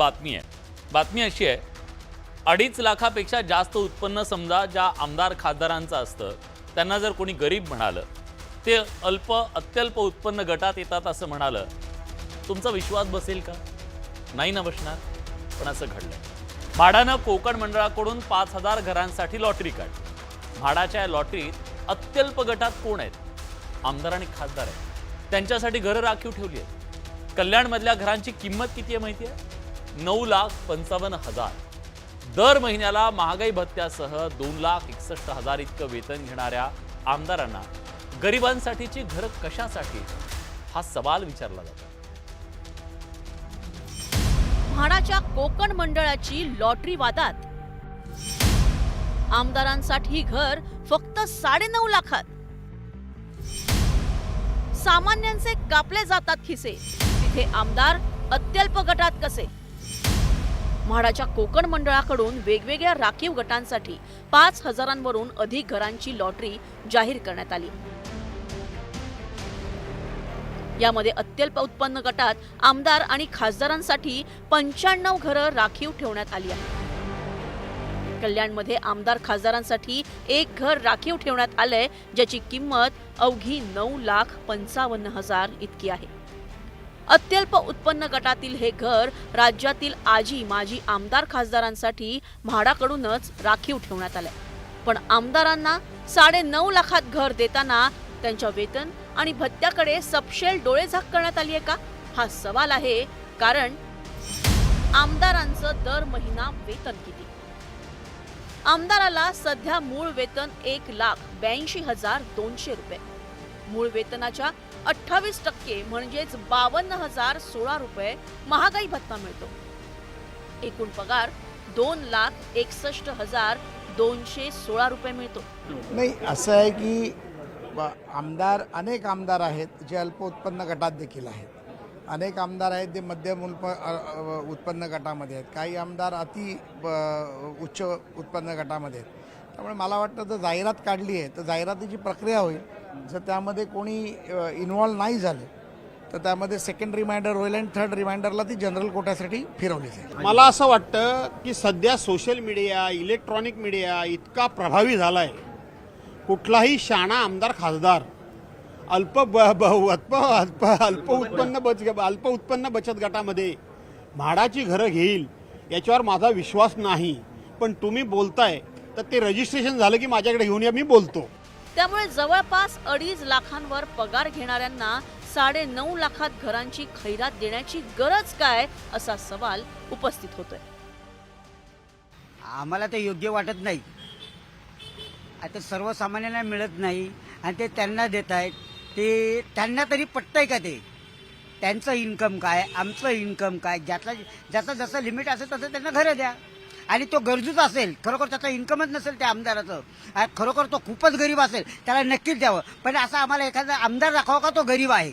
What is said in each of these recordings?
बातमी आहे. बातमी अशी आहे, 2.5 लाखापेक्षा जास्त उत्पन्न समजा ज्या आमदार खासदारांचं असतं त्यांना जर कोणी गरीब म्हणालं, ते अत्यल्प उत्पन्न गटात येतात असं म्हणालं, तुमचा विश्वास बसेल का? नाही ना बसणार. पण असं घडलंय. म्हाडानं कोकण मंडळाकडून 5,000 घरांसाठी लॉटरी काढली. म्हाडाच्या लॉटरीत अत्यल्प गटात कोण आहेत? आमदार आणि खासदार आहेत. त्यांच्यासाठी घरं राखीव ठेवली आहेत. कल्याणमधल्या घरांची किंमत किती आहे माहिती आहे? 9,55,000. दर महिन्याला महागाई भत्त्यासह 2,61,000 इतकं वेतन घेणाऱ्या आमदारांना गरिबांसाठीची घरं कशासाठी, हा सवाल विचारला जातो. म्हाडाच्या कोकण मंडळाची लॉटरी वादात. आमदारांसाठी घर फक्त 9.5 लाखात. सामान्यांचे कापले जातात खिसे, तिथे आमदार अत्यल्प गटात कसे? म्हाडाच्या कोकण मंडळाकडून वेगवेगळ्या राखीव गटांसाठी 5,000वरून अधिक घरांची लॉटरी जाहीर करण्यात आली. यामध्ये अत्यल्प उत्पन्न गटात आमदार आणि खासदारांसाठी 95 घरं राखीव ठेवण्यात आली आहेत. कल्याणमध्ये आमदार खासदारांसाठी एक घर राखीव ठेवण्यात आलंय, ज्याची किंमत अवघी 9,55,000 इतकी आहे. अत्यल्प उत्पन्न गटातील हे घर राज्यातील आजी माजी आमदार खासदारांसाठी म्हाडाकडूनच राखीव ठेवण्यात आलंय. पण आमदारांना 9.5 लाखात घर देताना त्यांच्या वेतन आणि भत्त्याकडे सपशेल डोळेझाक करण्यात आली आहे का, हा सवाल आहे. कारण आमदारांचं दर महिना वेतन किती? आमदाराला सध्या मूळ वेतन 1,82,200 रुपये. मूळ वेतनाच्या 28% म्हणजेच 52,016 रुपये महागाई भत्ता मिळतो. एकूण पगार 2,61,216 रुपये मिळतो. नाही, असं आहे की आमदार अनेक आमदार आहेत जे अल्प उत्पन्न गटात देखील आहेत. अनेक आमदार आहेत जे मध्यम उत्पन्न गटामध्ये आहेत. काही आमदार उच्च उत्पन्न गटामध्ये आहेत. त्यामुळे मला वाटतं जर जाहिरात काढली आहे तर जाहिरातीची प्रक्रिया होईल. जर त्यामध्ये कोणी इन्व्हॉल्व नाही झालं तर त्यामध्ये सेकंड रिमाइंडर होईल आणि थर्ड रिमाइंडरला ती जनरल कोट्यासाठी फिरवली जाईल. मला असं वाटतं की सध्या सोशल मीडिया, इलेक्ट्रॉनिक मीडिया इतका प्रभावी झाला आहे. कुठलाही शाणा आमदार खासदार अल्प उत्पन्न बचत गटामध्ये म्हाडाची घरं घेईल याच्यावर माझा विश्वास नाही. पण तुम्ही बोलताय तर ते रजिस्ट्रेशन झालं की माझ्याकडे घेऊन या, मी बोलतो. त्यामुळे जवळपास 2.5 लाखांवर पगार घेणाऱ्यांना 9.5 लाखात घरांची खैरात देण्याची गरज काय, असा सवाल उपस्थित होतोय. आम्हाला ते योग्य वाटत नाही. आता सर्वसामान्यांना मिळत नाही आणि ते त्यांना देत आहेत. ते त्यांना तरी पटतंय का? ते त्यांचं इन्कम काय, आमचं इन्कम काय, ज्याचं जसं लिमिट असेल तसं त्यांना घरं द्या. आणि तो गरजूचा असेल, खरोखर त्याचा इन्कमच नसेल त्या आमदाराचं, खरोखर तो खूपच गरीब असेल, त्याला नक्कीच द्यावं. पण असं आम्हाला एखादा आमदार दाखवा का तो गरीब आहे.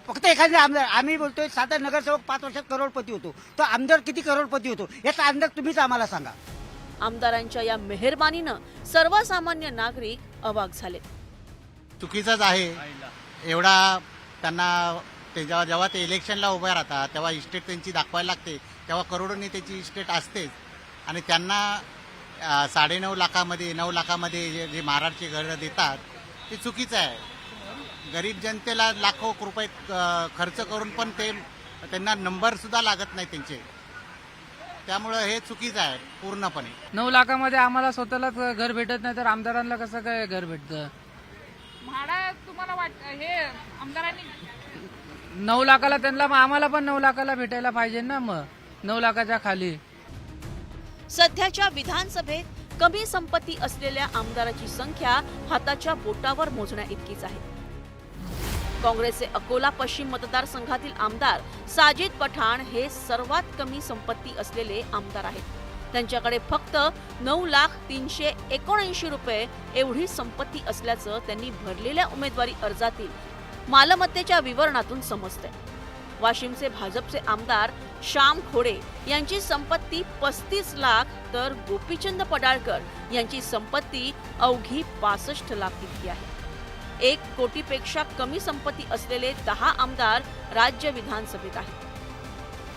फक्त एखादा आमदार, आम्ही बोलतोय साधा नगरसेवक 5 वर्षात करोडपती होतो, तो आमदार किती करोडपती होतो याचा अंदाज तुम्हीच आम्हाला सांगा. आमदारांच्या या मेहरबानीनं सर्वसामान्य नागरिक अवाक झाले. चुकीचंच आहे. एवढा त्यांना जेव्हा ते इलेक्शनला उभे राहतात तेव्हा इस्टेट त्यांची दाखवायला लागते, तेव्हा करोडोंनी त्याची इस्टेट असतेच. आणि त्यांना 9.5 लाखामध्ये 9 लाखामध्ये जे महाराष्ट्राची घरं देतात ते चुकीचं आहे. गरीब जनतेला लाखो रुपये खर्च करून पण त्यांना नंबरसुद्धा लागत नाही त्यांचे. त्यामुळं हे चुकीचं आहे पूर्णपणे. 9 लाखामध्ये आम्हाला स्वतःलाच घर भेटत नाही तर आमदारांना कसं काय घर भेटतं? म्हाडा तुम्हाला हे आमदारांनी 9 लाखाला त्यांना, मग आम्हाला पण 9 लाखाला भेटायला पाहिजे ना. मग 9 लाखाच्या खाली. सध्याच्या विधानसभेत कमी संपत्ती असलेल्या आमदाराची संख्या हाताच्या बोटावर मोजण्या इतकीच आहे. काँग्रेसचे अकोला पश्चिम मतदारसंघातील आमदार साजिद पठाण हे सर्वात कमी संपत्ती असलेले आमदार आहेत. त्यांच्याकडे फक्त 9,379 रुपये एवढी संपत्ती असल्याचं त्यांनी भरलेल्या उमेदवारी अर्जातील मालमत्तेच्या विवरणातून समजतंय. वाशिमचे भाजपचे आमदार श्याम खोडे यांची संपत्ती 35 लाख तर गोपीचंद पडाळकर यांची संपत्ती अवघी 65 लाख इतकी आहे. 1 कोटीपेक्षा कमी संपत्ती असलेले 10 आमदार राज्य विधानसभेत आहेत.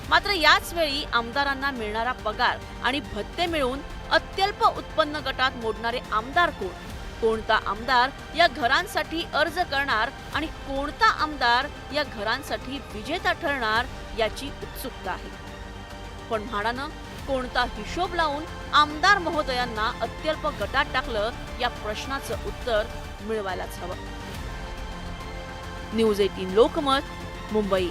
मात्र याच वेळी आमदारांना मिळणारा पगार आणि भत्ते मिळून अत्यल्प उत्पन्न गटात मोडणारे आमदार कोण? कोणता आमदार या घरांसाठी अर्ज करणार आणि कोणता आमदार या घरांसाठी विजेता ठरणार याची उत्सुकता आहे. पण म्हाडानं कोणता हिशोब लावून आमदार महोदयांना अत्यल्प गटात टाकलं या प्रश्नाचं उत्तर मिळवायलाच हवं. न्यूज 18 लोकमत, मुंबई.